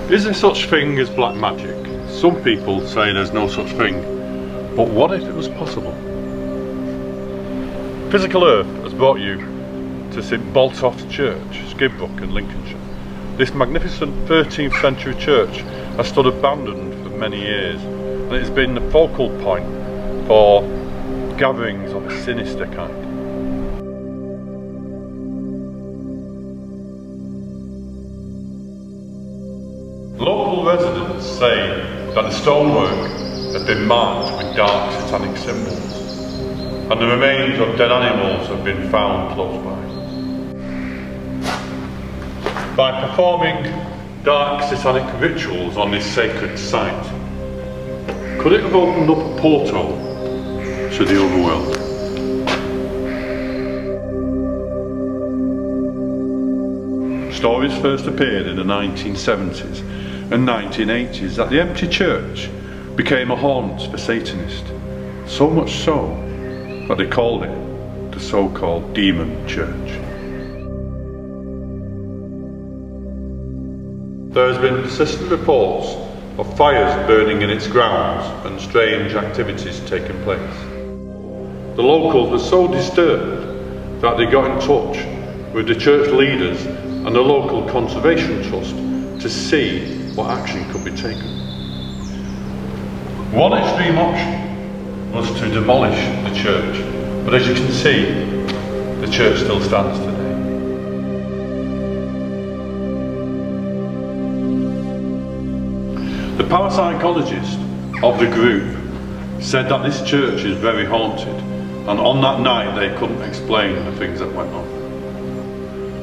Is there such thing as black magic? Some people say there's no such thing, but what if it was possible? Physical Earth has brought you to St Botolph's Church, Skidbrook in Lincolnshire. This magnificent 13th century church has stood abandoned for many years, and it has been the focal point for gatherings of a sinister kind. Local residents say that the stonework has been marked with dark satanic symbols, and the remains of dead animals have been found close by. By performing dark satanic rituals on this sacred site, could it have opened up a portal to the other world? Stories first appeared in the 1970s and 1980s that the empty church became a haunt for Satanists, so much so that they called it the so-called Demon Church. There has been persistent reports of fires burning in its grounds and strange activities taking place. The locals were so disturbed that they got in touch with the church leaders and the local conservation trust to see what action could be taken. One extreme option was to demolish the church, but as you can see, the church still stands today. The parapsychologist of the group said that this church is very haunted, and on that night they couldn't explain the things that went on.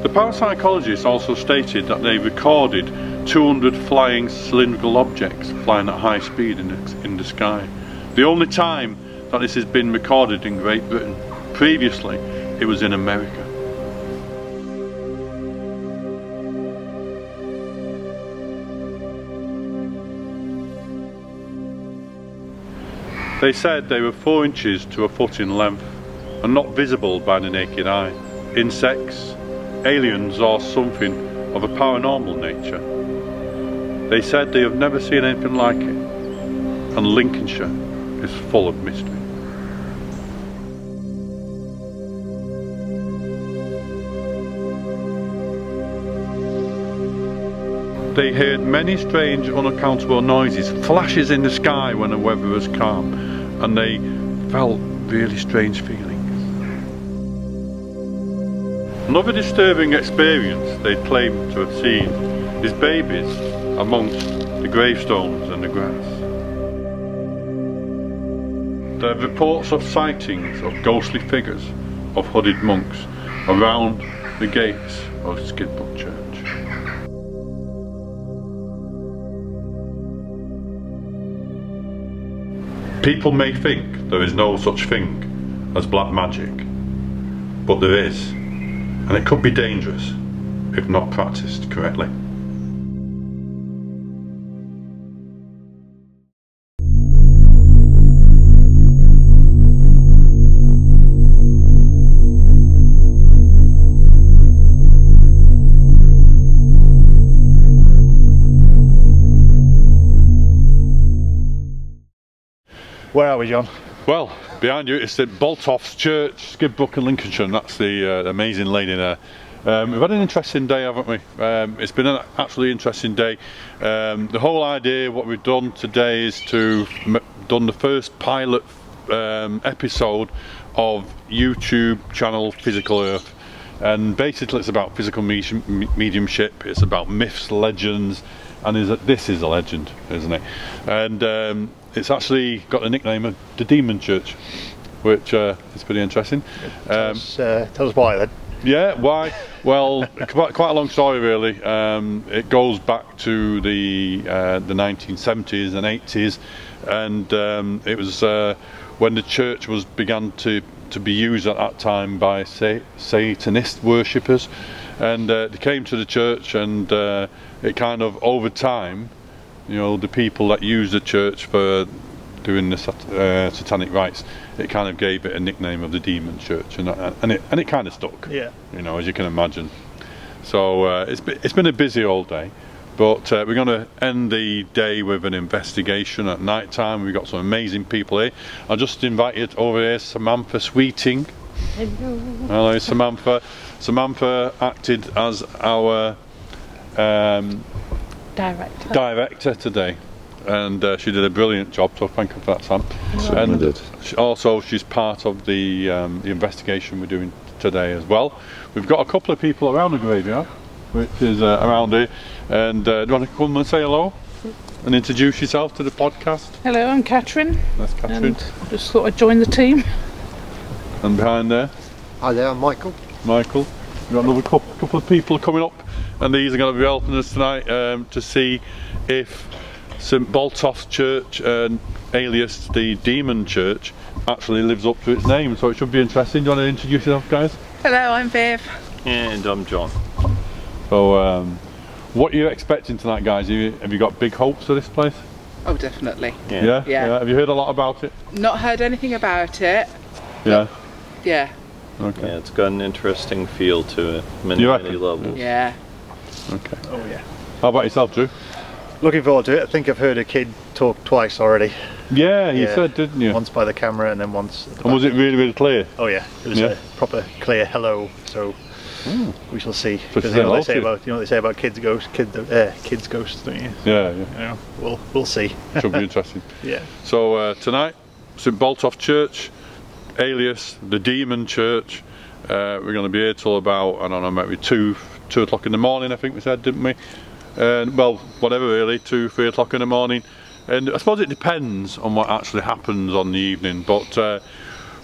The parapsychologist also stated that they recorded 200 flying cylindrical objects flying at high speed in the sky. The only time that this has been recorded in Great Britain. Previously, it was in America. They said they were 4 inches to a foot in length and not visible by the naked eye. Insects, aliens or something of a paranormal nature. They said they have never seen anything like it, and Lincolnshire is full of mystery. They heard many strange unaccountable noises, flashes in the sky when the weather was calm, and they felt really strange feelings. Another disturbing experience they claimed to have seen is babies amongst the gravestones and the grass. There are reports of sightings of ghostly figures of hooded monks around the gates of Skidbrook Church. People may think there is no such thing as black magic, but there is, and it could be dangerous if not practiced correctly. Where are we, John? Well, behind you is St Botolph's Church, Skidbrook in Lincolnshire, and that's the amazing lady there. We've had an interesting day, haven't we? It's been an absolutely interesting day. The whole idea, what we've done today is to done the first pilot episode of YouTube channel Physical Earth, and basically it's about physical mediumship, it's about myths, legends, and this is a legend, isn't it? And it's actually got the nickname of the Demon Church, which is pretty interesting. Tell us why then. Yeah, why? Well, quite a long story really. It goes back to the 1970s and 80s, and it was when the church began to be used at that time by Satanist worshippers, and they came to the church, and it kind of over time, you know, the people that use the church for doing the satanic rites, it kind of gave it a nickname of the Demon Church, and it kind of stuck. Yeah. You know, as you can imagine. So it's been a busy old day, But we're going to end the day with an investigation at night time. We've got some amazing people here. I'll just invite you over here, Samantha Sweeting. Hello. Hello, Samantha. Samantha acted as our director today, and she did a brilliant job, so thank you for that, Sam. And also she's part of the investigation we're doing today as well. We've got a couple of people around the graveyard, which is around here, and do you want to come and say hello and introduce yourself to the podcast? Hello, I'm Catherine. That's Catherine. And just thought I'd join the team. And behind there? Hi there, I'm Michael. Michael. We've got another couple of people coming up, and these are going to be helping us tonight to see if St Botolph's Church, alias the Demon Church, actually lives up to its name. So it should be interesting. Do you want to introduce yourself, guys? Hello, I'm Viv. And I'm John. So what are you expecting tonight, guys? Have you got big hopes for this place? Oh, definitely. Yeah? Yeah. Have you heard a lot about it? Not heard anything about it. Yeah. Yeah. Okay. Yeah, it's got an interesting feel to it, many levels. Yeah. Okay. Oh yeah. How about yourself, Drew? Looking forward to it. I think I've heard a kid talk twice already. Yeah, you said, didn't you? Once by the camera and then once at the And was it really, really clear? Oh yeah, it was a proper clear hello. So we shall see. Because you know what they say about kids ghosts, kids ghosts, don't you? Yeah, yeah. You know, we'll see. Should be interesting. Yeah. So tonight, St Botolph's Church, alias the Demon Church. We're going to be here till about, I don't know, maybe 2 o'clock in the morning, I think we said, didn't we? Well, whatever really, 2, 3 o'clock in the morning. And I suppose it depends on what actually happens on the evening, but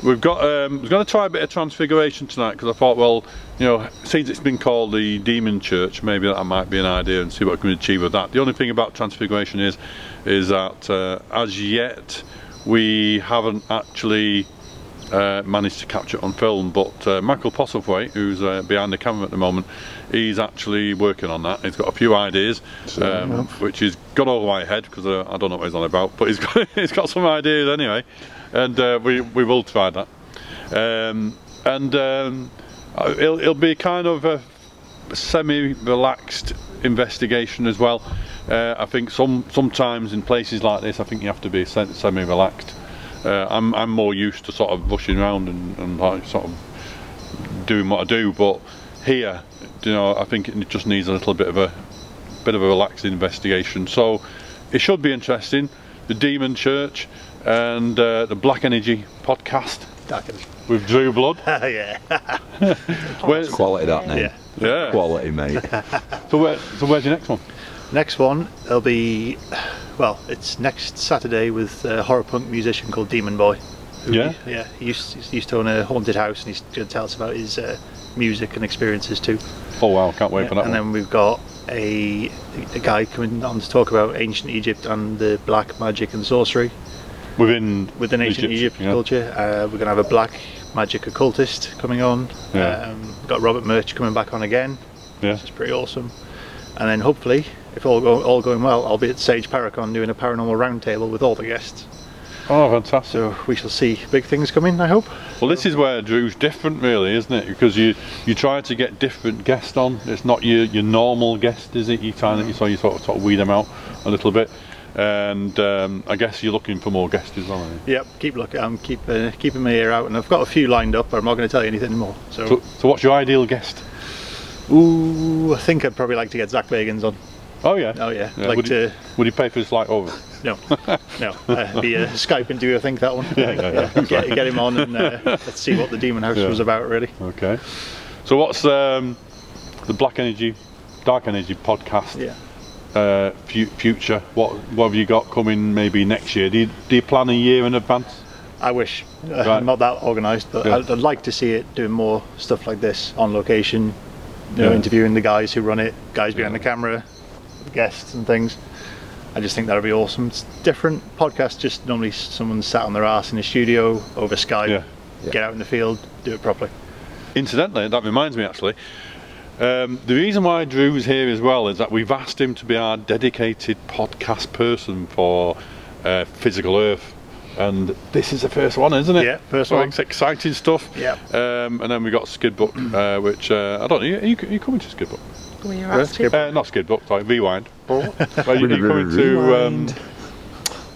we've got, we're going to try a bit of transfiguration tonight, because I thought, well, you know, since it's been called the Demon Church, maybe that might be an idea and see what we can achieve with that. The only thing about transfiguration is that as yet we haven't actually managed to capture it on film, but Michael Postlethwaite, who's behind the camera at the moment, he's actually working on that. He's got a few ideas, which he's got all the way ahead, because I don't know what he's on about, but he's got some ideas anyway, and we will try that. It'll be kind of a semi-relaxed investigation as well. I think sometimes in places like this, I think you have to be semi-relaxed. I'm more used to sort of rushing around and like sort of doing what I do, but here, you know, I think it just needs a little bit of a relaxed investigation. So it should be interesting. The Demon Church and the Black Energy podcast with Drew Blood. Yeah. It's quality, that name. Yeah. Quality, mate. So where's your next one? Next one, it'll be, well, it's next Saturday with a horror punk musician called Demon Boy. He used to own a haunted house, and he's going to tell us about his music and experiences too. Oh wow, can't wait for that one. And then we've got a guy coming on to talk about ancient Egypt and the black magic and sorcery within ancient Egypt culture. We're going to have a black magic occultist coming on. We've got Robert Murch coming back on again, which is pretty awesome. And then hopefully, if all going well, I'll be at Sage Paracon doing a paranormal roundtable with all the guests. Oh, fantastic. So we shall see big things coming, I hope. Well, this is where Drew's different really, isn't it? Because you try to get different guests on. It's not your normal guest, is it? You sort of weed them out a little bit. And I guess you're looking for more guests as well, aren't you? Yep, keep looking. I'm keeping my ear out, and I've got a few lined up, but I'm not going to tell you anything more. So what's your ideal guest? Ooh, I think I'd probably like to get Zach Bagans on. Oh yeah. Oh yeah. Would he pay for his flight over? No, no. Be a Skype interview, I think, that one. Get him on, and let's see what the Demon House was about, really. Okay. So what's the Dark Energy podcast? Yeah. Future. What have you got coming? Maybe next year. Do you plan a year in advance? I wish. I'm not that organised, but I'd like to see it doing more stuff like this on location. You know, interviewing the guys who run it, guys behind the camera, guests and things. I just think that would be awesome. It's different podcast, just normally someone sat on their ass in a studio over Skype, get out in the field, do it properly. Incidentally, that reminds me actually, the reason why Drew's here as well is that we've asked him to be our dedicated podcast person for Physical Earth. And this is the first one, isn't it? Yeah, first one. It's exciting stuff. Yeah. And then we got Skidbook, which I don't know. Are you coming to Skidbook? Were you active? Not skid book, sorry, rewind. Are you coming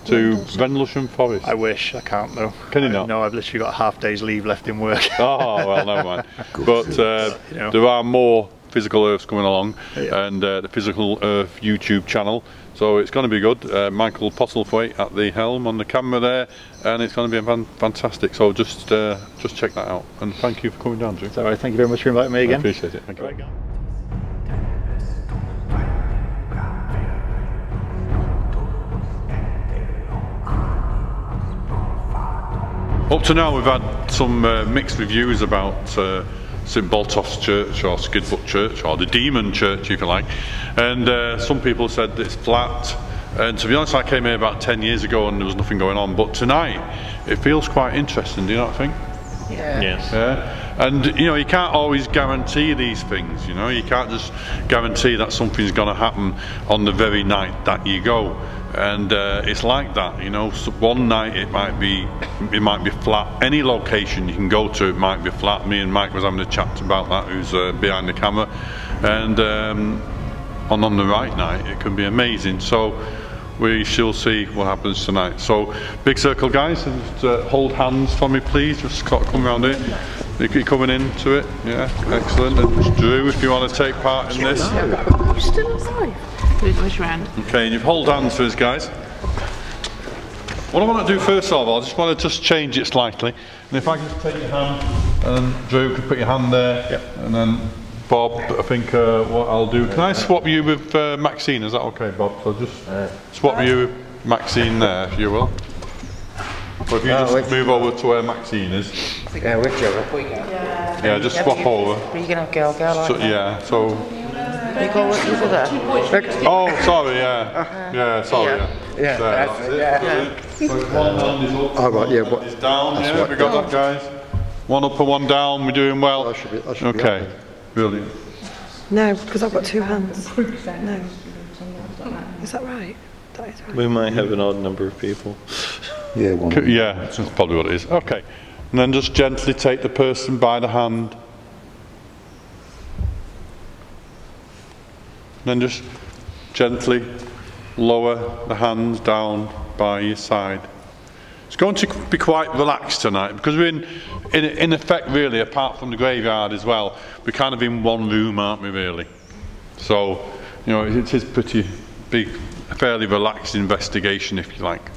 to Vendlesham Forest? I wish. I can't though. Can you not? No, I've literally got half day's leave left in work. Oh, well, never mind. But there are more Physical Earths coming along, and the Physical Earth YouTube channel. So it's going to be good. Michael Postlethwaite at the helm on the camera there, and it's going to be fantastic. So just check that out. And thank you for coming down, Drew. It's all right. Thank you very much for inviting me again. I appreciate it. Thank you. Up to now we've had some mixed reviews about St Botolph's Church or Skidbuck Church, or the Demon Church if you like, and some people said that it's flat, and to be honest I came here about 10 years ago and there was nothing going on, but tonight it feels quite interesting, do you not think? Yeah. Yes. Yeah, and you know, you can't always guarantee these things, you know, you can't just guarantee that something's going to happen on the very night that you go. And it's like that, you know. So one night it might be flat. Any location you can go to, it might be flat. Me and Mike was having a chat about that, who's behind the camera, and on the right night it can be amazing. So we shall see what happens tonight. So big circle, guys, and just, hold hands for me, please. Just come around here. You're coming into it, yeah, excellent. And Drew, if you want to take part in this. You're still alive. Where's your hand? Okay, and you've hold hands for us, guys. What I want to do first of all, I just want to change it slightly. And if I can just take your hand, and Drew can put your hand there, and then Bob, I think what I'll do. Can I swap you with Maxine? Is that okay, Bob? So just swap you with Maxine there, if you will. Or if you just move over to where Maxine is. Yeah, with you. Yeah, just swap over. Are you gonna have girl like So, yeah, so. You go with each other. Oh, sorry, yeah, sorry, yeah. So one hand is up, right, yeah, one hand is down, yeah, we got that, guys. One up and one down, we're doing well. I should be Okay, brilliant. No, because I've got two hands. No. Is that right? That is right. We might have an odd number of people. Yeah, one. Yeah, that's probably what it is. Okay, and then just gently take the person by the hand. And then just gently lower the hands down by your side. It's going to be quite relaxed tonight because we're in effect really, apart from the graveyard as well, we're kind of in one room, aren't we really? So, you know, it is pretty big, a fairly relaxed investigation if you like.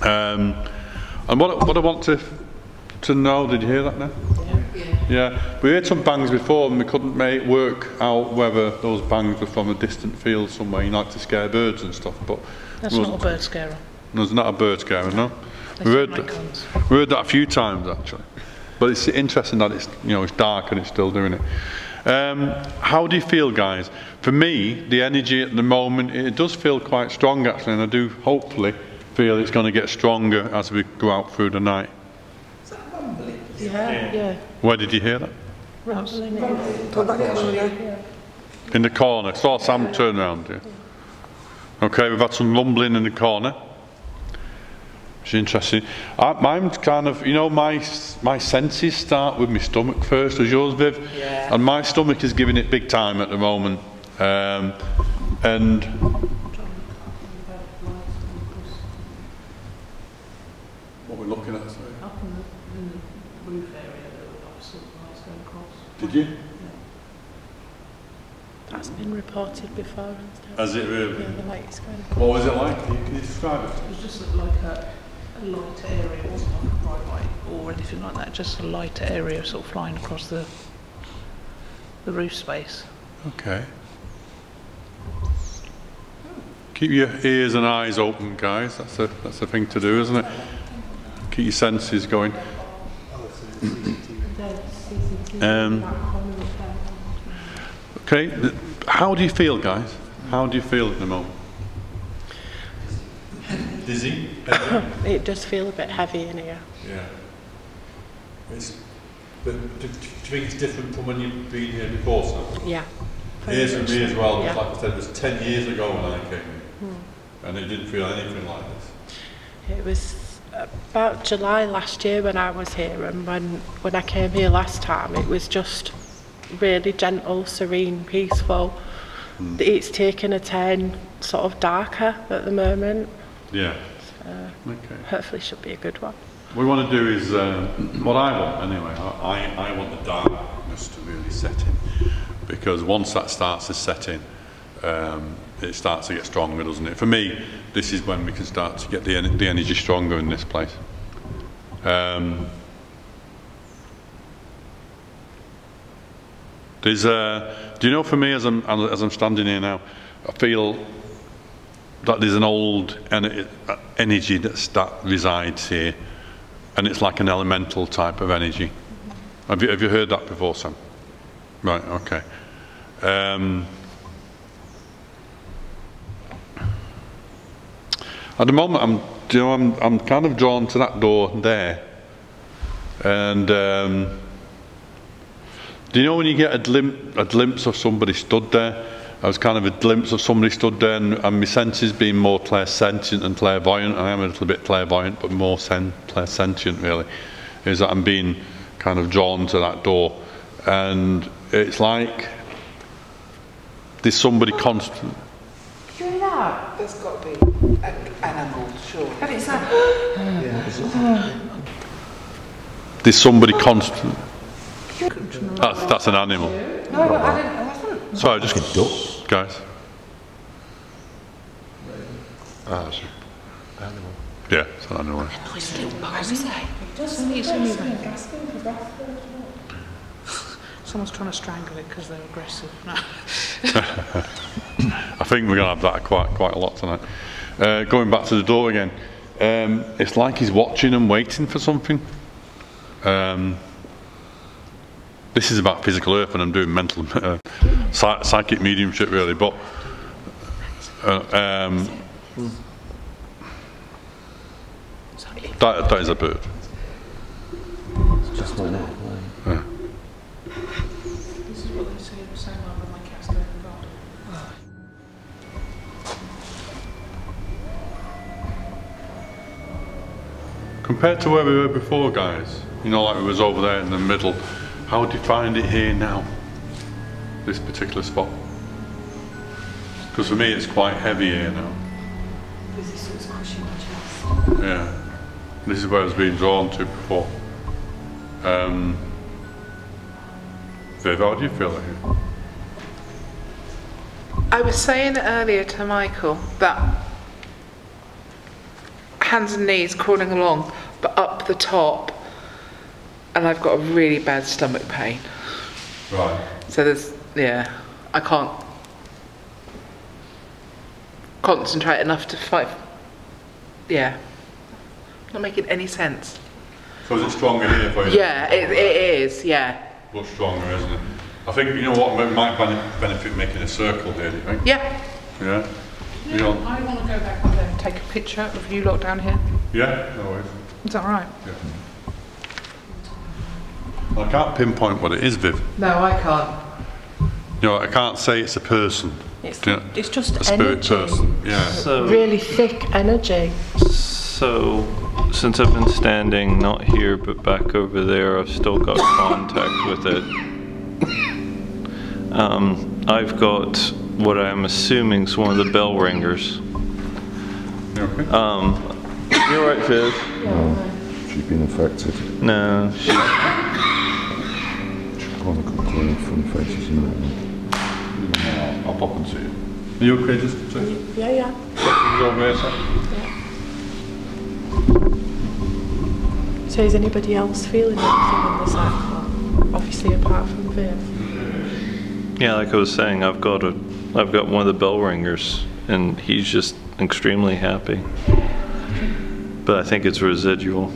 And what I want to know, did you hear that now? Yeah, we heard some bangs before and we couldn't work out whether those bangs were from a distant field somewhere. You like to scare birds and stuff, but That's not a bird scarer. There's not a bird scarer, no. We heard that a few times actually, but it's interesting that it's, you know, it's dark and it's still doing it. How do you feel, guys? For me, the energy at the moment, it does feel quite strong actually, and I do hopefully feel it's going to get stronger as we go out through the night. Yeah. Where did you hear that? Rumbling. In the corner. Saw Sam turn around. Yeah. Okay, we've had some rumbling in the corner. Which is interesting. Mine's kind of, you know, my senses start with my stomach first. Does yours, Viv? Yeah. And my stomach is giving it big time at the moment. And what we're looking at. Up in the roof area, there were lots of lights going across. Did you? Yeah. That's been reported before and stuff. Has it really? Yeah, the lights going across. What was it like? Can you describe it? It was just like a lighter area, it wasn't like a bright light or anything like that, just a lighter area sort of flying across the roof space. Okay. Keep your ears and eyes open, guys. That's the thing to do, isn't it? Keep your senses going. Okay, how do you feel, guys? How do you feel at the moment? Dizzy? It does feel a bit heavy in here. Yeah. Do you think it's different from when you've been here before, Sam? Yeah. Here's for me as well, Yeah. like I said, it was 10 years ago when I came here. And it didn't feel anything like this. It was about July last year when I was here, and when I came here last time it was just really gentle, serene, peaceful. It's taken a turn sort of darker at the moment. Yeah. Okay. Hopefully should be a good one. What we want to do is, what I want anyway, I want the darkness to really set in, because once that starts to set in, it starts to get stronger, doesn't it? For me, this is when we can start to get the energy stronger in this place. There's do you know, for me, as I'm standing here now, I feel that there's an old energy that resides here, and it's like an elemental type of energy. Have you heard that before, Sam? Right. Okay. At the moment, I'm kind of drawn to that door there, and do you know when you get a glimpse of somebody stood there? I was kind of a glimpse of somebody stood there, and my senses being more clairsentient and clairvoyant. I am a little bit clairvoyant, but more clairsentient really. Is that I'm being kind of drawn to that door, and it's like there's somebody constant. Hear that? There's got to be an animal, sure. But it's that. There's somebody constant. That's an animal. No, I didn't. Sorry, just a duck, guys. It's an animal. Yeah, it's an animal. Someone's trying to strangle it because they're aggressive. No. I think we're going to have that quite a lot tonight. Going back to the door again, it's like he's watching and waiting for something. This is about physical earth, and I'm doing mental, psychic mediumship really, but that is a bird. It's just like that. Yeah. This is what they say the same way when my cat's going to the garden. Compared to where we were before, guys, you know, like we was over there in the middle, how do you find it here now, this particular spot? Because for me it's quite heavy here now. Because this was crushing my chest. Yeah, this is where I was being drawn to before. Viv, how do you feel here? I was saying earlier to Michael that hands and knees crawling along, but up the top, and I've got a really bad stomach pain. Right. So there's, yeah, I can't concentrate enough to fight. Yeah, not making any sense. So is it stronger here for you? Yeah, it is, yeah. Much stronger, isn't it? I think, you know what, might benefit making a circle here, do you think? Yeah. Yeah? You know, I want to go back up there and take a picture of you lot down here. Yeah, no worries. Is that right? Yeah. I can't pinpoint what it is, Viv. No, I can't. You know, I can't say it's a person. It's a just spirit energy. person. Yeah. So, Really thick energy. so since I've been standing not here but back over there, I've still got contact with it. I've got what I'm assuming is one of the bell ringers. You okay? You alright, Viv? She's been affected. No, She's kind of come clean from faces and that. I'll pop and see you. Are you okay just to say? Yeah. Go over here, sir. So is anybody else feeling anything in the circle? Obviously apart from Viv. yeah, like I was saying, I've got one of the bell ringers, and he's just extremely happy. But I think it's residual.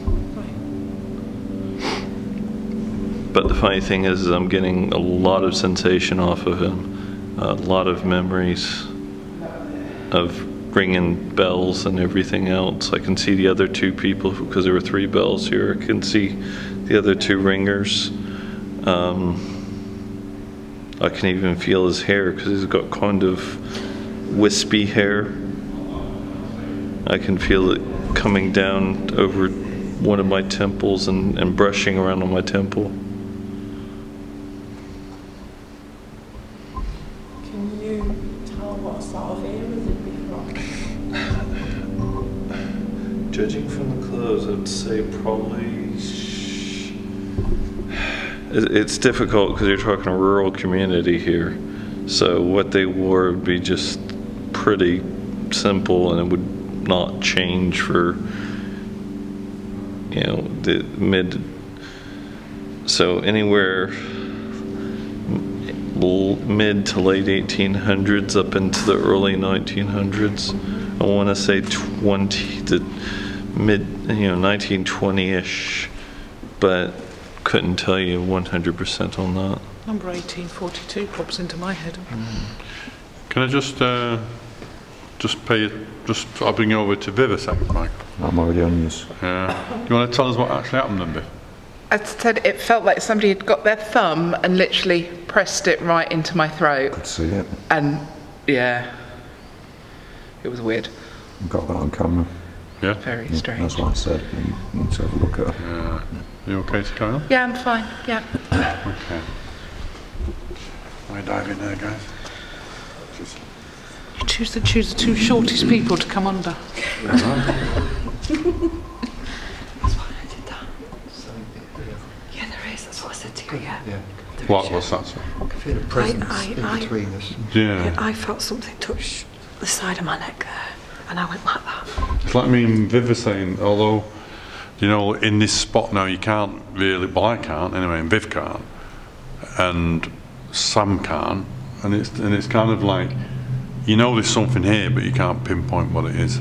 But the funny thing is I'm getting a lot of sensation off of him, a lot of memories of ringing bells and everything else. I can see the other two people, because there were 3 bells here. I can see the other 2 ringers. I can even feel his hair, because he's got kind of wispy hair. I can feel it coming down over one of my temples and brushing around on my temple. Judging from the clothes, I'd say probably... It's difficult because you're talking a rural community here. So what they wore would be just pretty simple, and it would not change for, you know, the mid. So anywhere mid to late 1800s up into the early 1900s. I want to say 20 to mid, 1920-ish, but couldn't tell you 100% on that. Number 1842 pops into my head. Can I just I'll bring you over to Viv a second, Mike. I'm already on this. Do you want to tell us what actually happened then, Viv? I said it felt like somebody had got their thumb and literally pressed it right into my throat. Could see it. And yeah, it was weird. Got that on camera. Yeah. Very Yeah, strange. that's what I said. You need to have a look at it. Are you okay to carry on? Yeah, I'm fine. Yeah. Okay. I dive in there, guys. You choose the two shortest people to come under. That's why I did that. Yeah, there is. That's what I said to you. Yeah. What's that? Sir? I can feel a presence in between us. Yeah. I felt something touch the side of my neck there, and I went like that. It's like Viv was saying, although, in this spot now you can't really, well I can't anyway, and Viv can't, and Sam can't, and it's kind of like, there's something here, but you can't pinpoint what it is.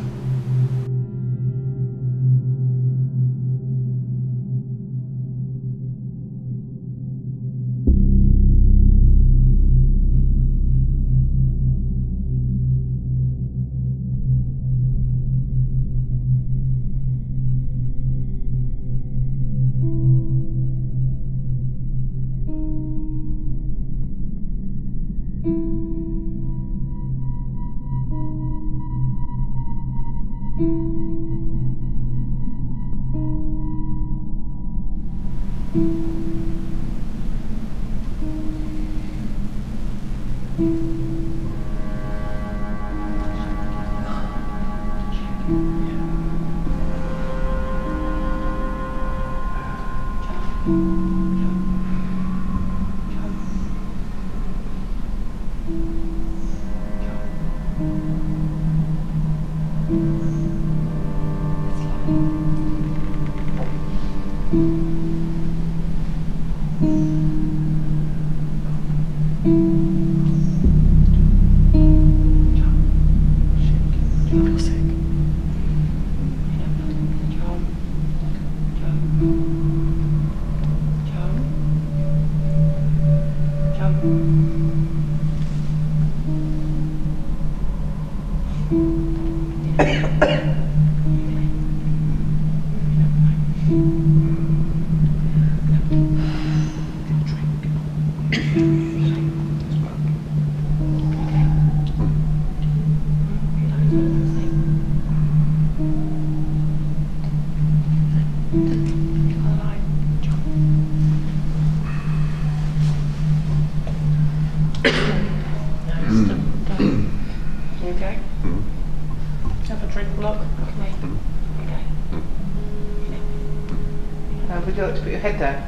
Would you like to put your head down?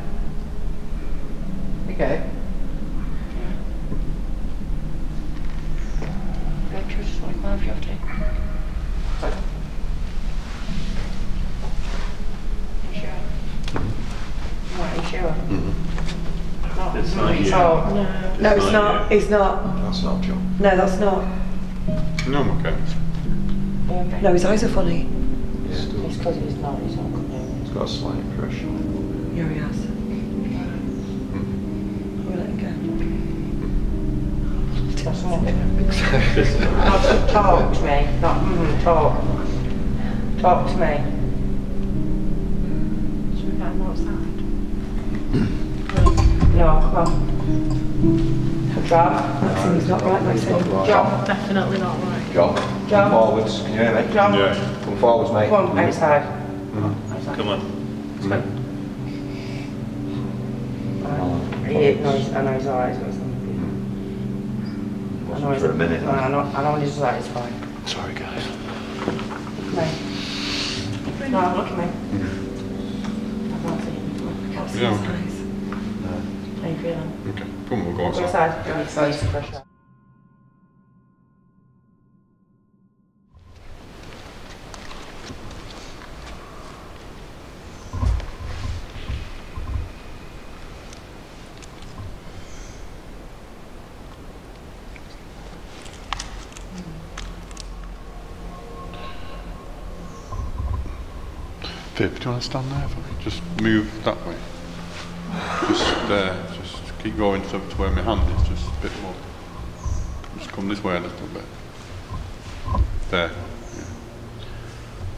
Okay. Just like one of your two. What, are you sure? It's not you. Oh, No, it's not. It's not. That's not John. No, that's not. No, I'm okay. No, his eyes are funny. It's because it's not coming. It's got a slight impression. Yeah, he has. We'll let him That's not talk to me, not talk. Talk to me. Should we find outside? No, come on. John. Maxine, he's not right, Maxine. John. Definitely not right. John, John. come forwards. Can you hear me? John. Yeah. Come forwards, mate. Come on, outside. Outside. Come on. I know his eyes or something. Wasn't for a minute. I know his eyes is fine. Sorry, guys. No. No, look at me. I can't see Yeah, his okay. eyes. How you feeling? Okay, come on, we'll go Go outside. outside. Give me face pressure. Viv, do you want to stand there for me? Just move that way. Just there. Just keep going to where my hand is. Just a bit more. Just come this way a little bit. There.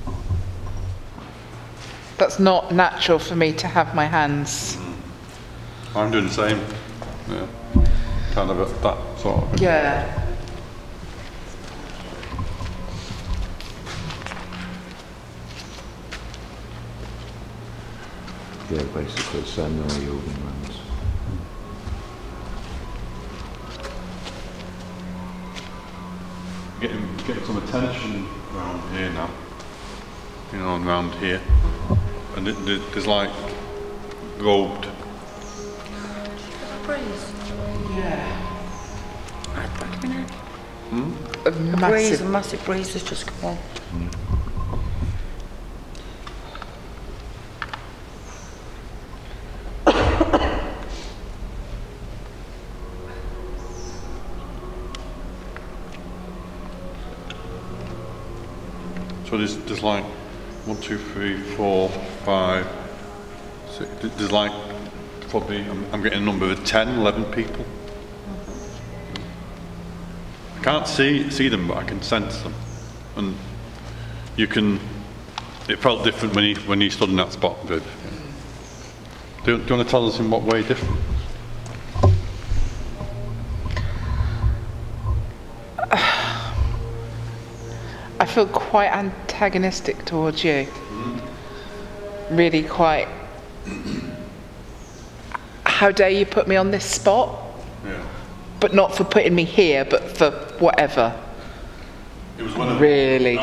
Yeah. That's not natural for me to have my hands. I'm doing the same. Yeah. Kind of at that sort of. Yeah. Yeah, basically the same way you're moving around. Getting some attention around here now. You know, around here. And there's like robed. Yeah. A massive breeze has just come on. So there's like 1, 2, 3, 4, 5, 6. There's like probably I'm getting a number of 10, 11 people. I can't see them, but I can sense them, and you can. It felt different when you stood in that spot, Viv. Do you want to tell us in what way different? I feel quite antagonistic towards you. Really quite. How dare you put me on this spot? Yeah. But not for putting me here, but for whatever. It was one of Really.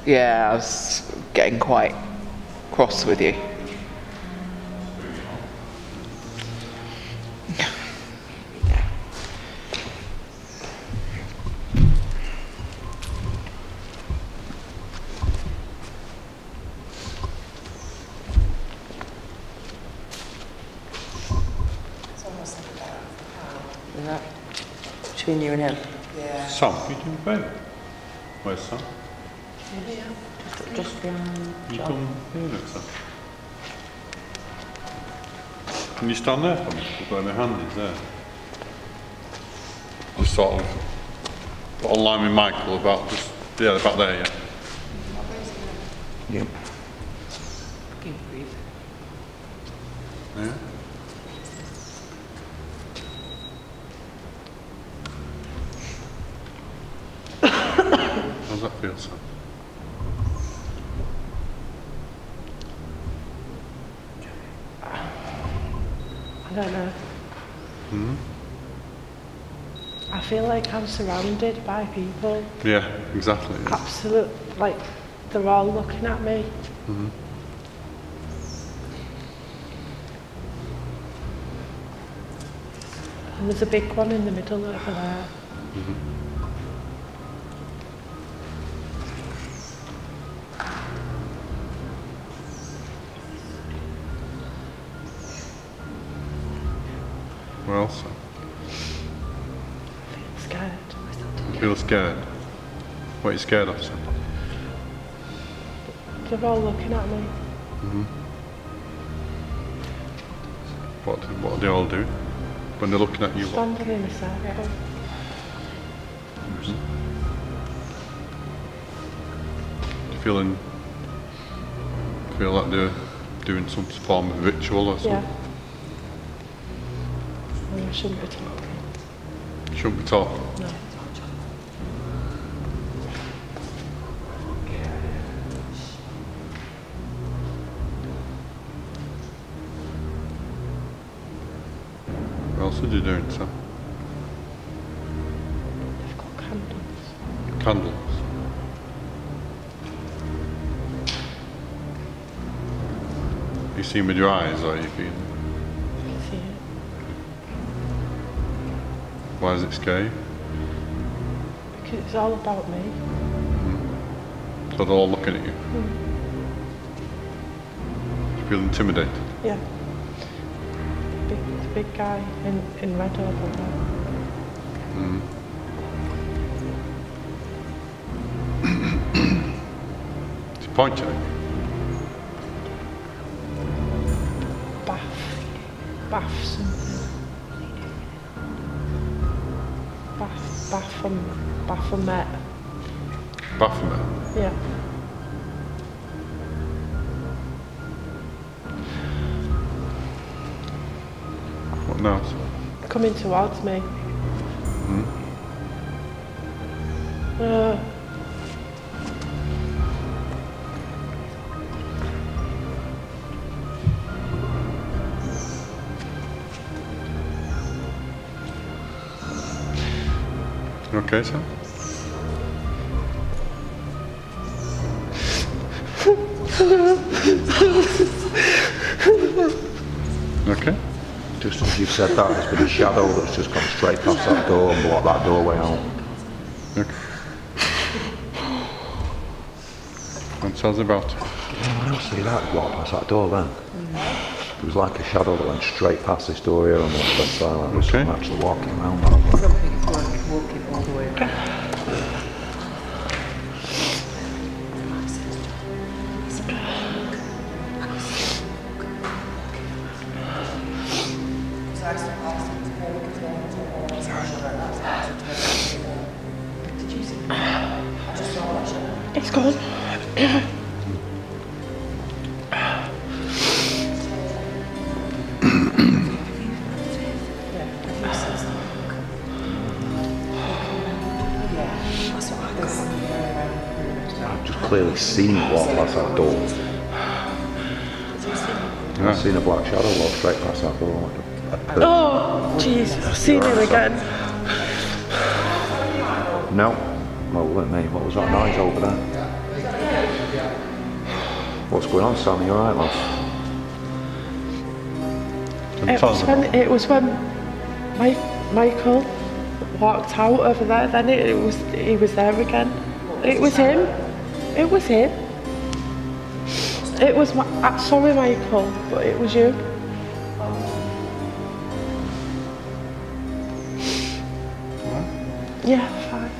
Yeah, I was getting quite cross with you. Between you and him. Sam, you doing Ben? Where's Sam? Just behind You John. come here next time. Can you stand there for me? Where my hand is there. Just sort of put a line with Michael about just about there, yeah. Yep. Yeah. How's that feel, Sam? I don't know. I feel like I'm surrounded by people. Yeah, exactly. Yeah. Absolute, like they're all looking at me. And there's a big one in the middle over there. Where else, Sam? I'm scared. You feel scared? What are you scared of, Sam? They're all looking at me. What are they all doing? When they're looking at you? What? Standing in a circle. Feel like they're doing some form of ritual or something? Yeah. And I shouldn't be talking. Shouldn't be talking. No. What else are you doing, Sam? They've got candles. Candles. You seen with your eyes, or you been? See it. Why does it scare you? Because it's all about me. So they're all looking at you. You feel intimidated? Yeah. The big guy in red over there. Is he pointing at you? Bath something. Baphomet. Baphomet? Yeah. What now? Coming towards me. You okay, Sam? Okay. Just as you've said that, there's been a shadow that's just gone straight past that door and blocked that doorway out. Okay. And tell us about it. I don't see that blocked past that door then. It was like a shadow that went straight past this door here and went silent. There was someone actually walking around that way. Something's walking all the way around. It's gone. I've just clearly seen it walk past that door. I've seen a black shadow walk straight past that door. Like Oh, jeez, I've seen him again. No. Well, look mate, what was that noise over there? What's going on, Sam? You alright, love? It was when Michael walked out over there, then he was there again. It was him. It was him. It was sorry Michael, but it was you. Yeah, fine.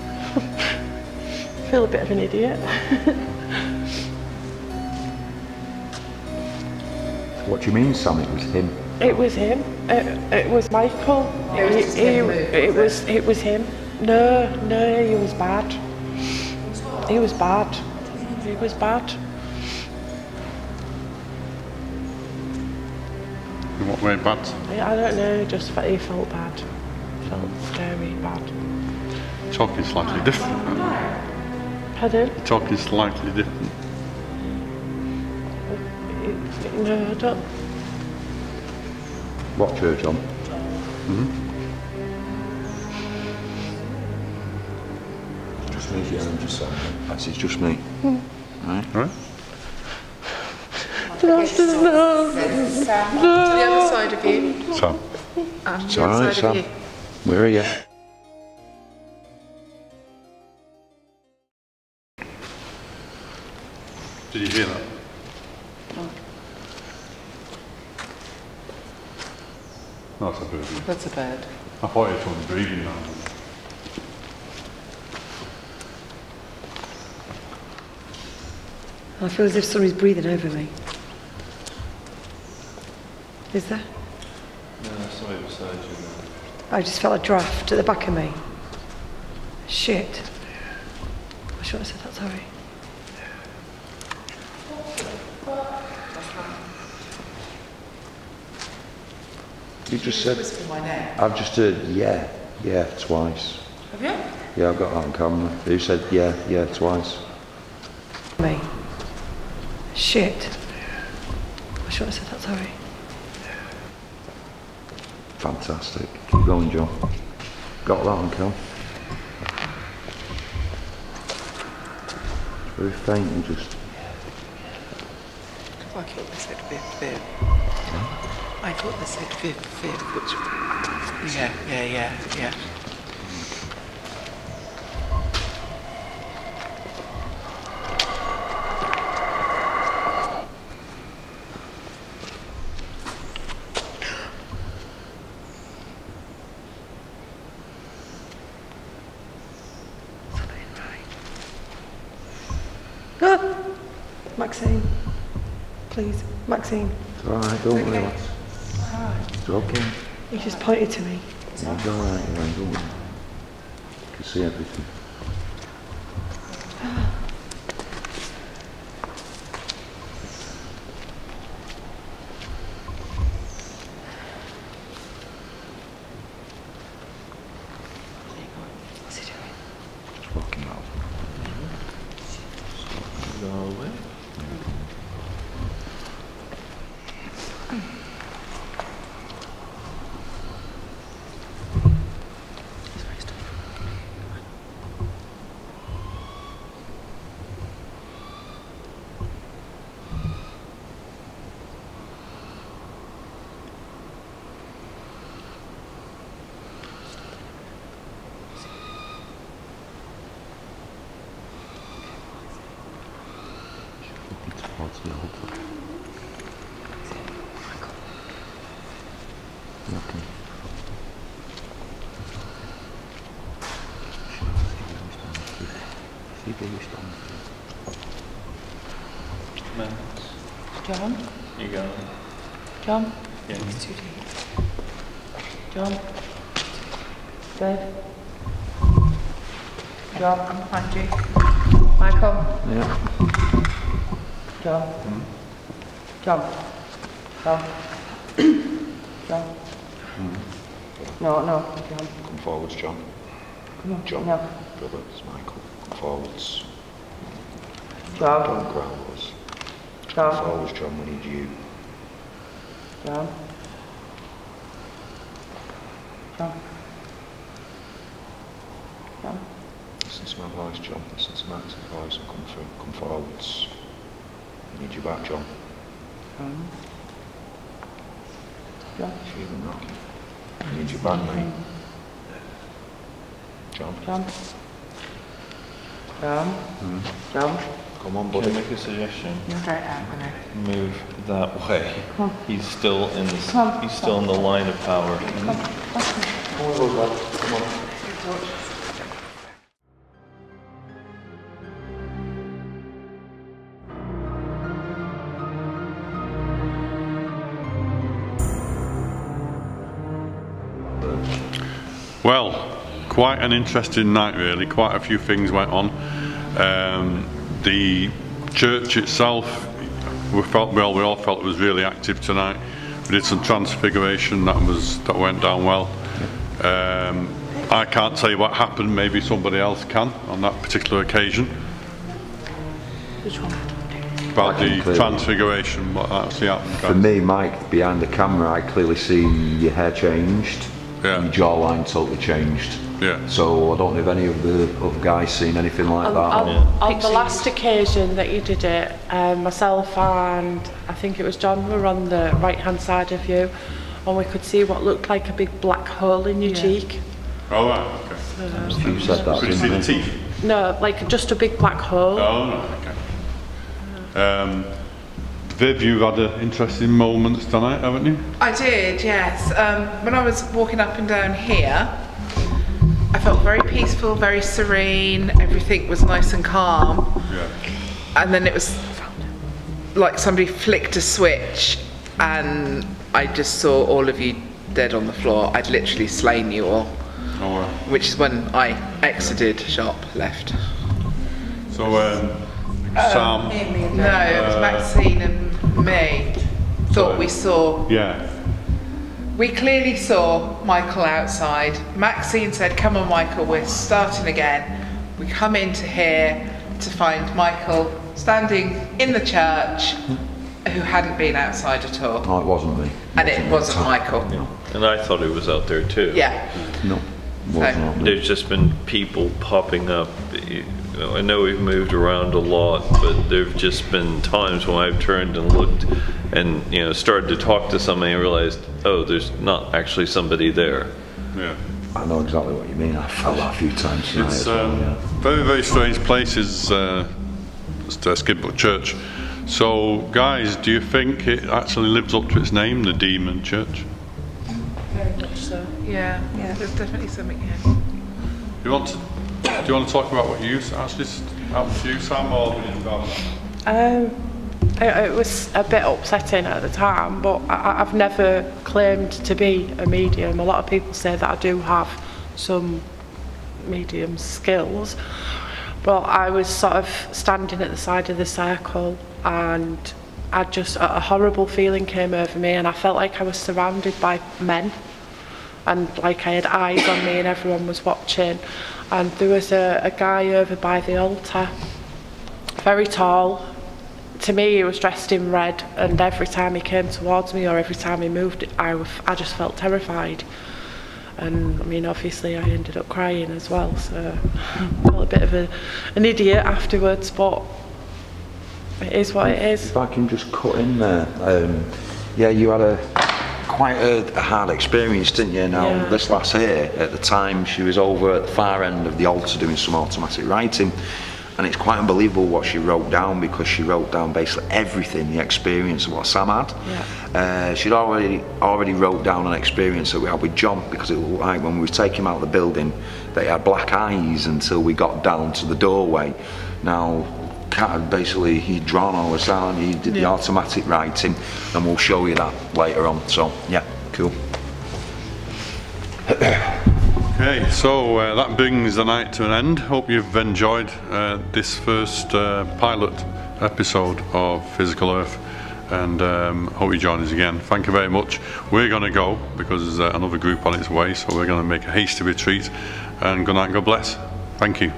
Feel a bit of an idiot. What do you mean, Sam? It was him? It was him. It was Michael. It was him. No, he was bad. He was bad. He was bad. In what way bad? I don't know, just that he felt bad. Felt very bad. Talking slightly different. Pardon? Talking slightly different. No, I don't. What church on? Just me, yeah, I'm just saying. That's it's just me. Right? Alright. To the other side of you. Sam. It's alright, Sam. Where are you? Did you hear that? No, it's a bird. That's a bird. I thought it was breathing now. I feel as if somebody's breathing over me. Is there? No, somebody beside you. I just felt a draft at the back of me. Shit. I should have said that, sorry. You just said. Whisper my name. I've just heard yeah twice. Have you? Yeah, I've got that on camera. You said yeah twice. Me. Shit. I should have said that, sorry. Fantastic. Keep going, John. Got that on cam. It's very faint and just. I thought they said Viv. I thought they said Viv, which... Yeah. Ah! Maxine, please, Maxine. It's alright, don't worry. Okay. It's okay. He just pointed to me. It's alright, don't worry. You can see everything. What's he doing? It's walking out. Go away. Towards the altar. Okay. See the wish down. John? You got it. John? Yeah. It's too deep. John? Dave? John, I'm behind you. Michael? Yeah. John? John? John? John? No, John. Come forwards, John. Come on, John. no. Brother, it's Michael. Come forwards. John? Don't growl us. John? Come forwards, John, we need you. John? John? John? Listen to my voice, John. Listen to Max's voice and come forwards. We need you back, John. John? John? Feeling knocking. We need you back, mate. John. John? John? John? Come on, Can I buddy. make a suggestion? You're right out, Winnie. Move that way. Come on. He's still in the Come on. he's still in the line of power. Come on, lad. Come on. Well, quite an interesting night really, quite a few things went on. The church itself, we all felt it was really active tonight. We did some transfiguration, that went down well. I can't tell you what happened, maybe somebody else can on that particular occasion. Which one? About the clearly. transfiguration, what actually happened. For me, Mike, behind the camera, I clearly see your hair changed. Yeah. Your jawline totally changed. Yeah. So I don't know if any of the other guys seen anything like that. On the last occasion that you did it, myself and I think it was John were on the right hand side of you, and we could see what looked like a big black hole in your cheek. Oh, right, okay. You said that, Could you see the teeth? No, like just a big black hole. Oh, no, okay. Viv, you've had interesting moments tonight, haven't you? I did, yes. When I was walking up and down here, I felt very peaceful, very serene, everything was nice and calm. Yeah. And then it was like somebody flicked a switch and I just saw all of you dead on the floor. I'd literally slain you all. Oh, well. Which is when I exited shop, left. So, Sam. No, it was Maxine and me. Thought we saw. Yeah. We clearly saw Michael outside. Maxine said, "Come on, Michael, we're starting again." We come into here to find Michael standing in the church, who hadn't been outside at all. No, it wasn't me. And it wasn't Michael. No. And I thought he was out there too. Yeah. No. Wasn't me. There's just been people popping up You know, I know we've moved around a lot, but there've just been times when I've turned and looked and, you know, started to talk to somebody and realized, oh, there's not actually somebody there. Yeah. I know exactly what you mean. I felt that a few times tonight. It's as well, yeah. very, very strange places, Skidbuck Church. So, guys, do you think it actually lives up to its name, the Demon Church? Very much so. Yeah, there's definitely something here. Do you want to talk about what you actually happened to you, Sam, or what you about that? It was a bit upsetting at the time, but I've never claimed to be a medium. A lot of people say that I do have some medium skills, but I was sort of standing at the side of the circle and a horrible feeling came over me, and I felt like I was surrounded by men and like I had eyes on me and everyone was watching. And there was a guy over by the altar, very tall. To me, he was dressed in red, and every time he came towards me or every time he moved, I just felt terrified. And I mean, obviously I ended up crying as well, so I felt a bit of an idiot afterwards, but it is what it is. If I can just cut in there, yeah, you had quite a hard experience, didn't you? Now, this lass here, at the time, she was over at the far end of the altar doing some automatic writing, and it's quite unbelievable what she wrote down, because she wrote down basically everything, the experience of what Sam had. Yeah. She'd already wrote down an experience that we had with John, because it looked like when we were taking him out of the building, they had black eyes until we got down to the doorway. Now, Kat had basically, he'd drawn all this down, he did the automatic writing, and we'll show you that later on. So, yeah, cool. Okay, so that brings the night to an end. Hope you've enjoyed this first pilot episode of Physical Earth, and hope you join us again. Thank you very much. We're going to go because there's another group on its way, so we're going to make a hasty retreat, and good night, God bless. Thank you.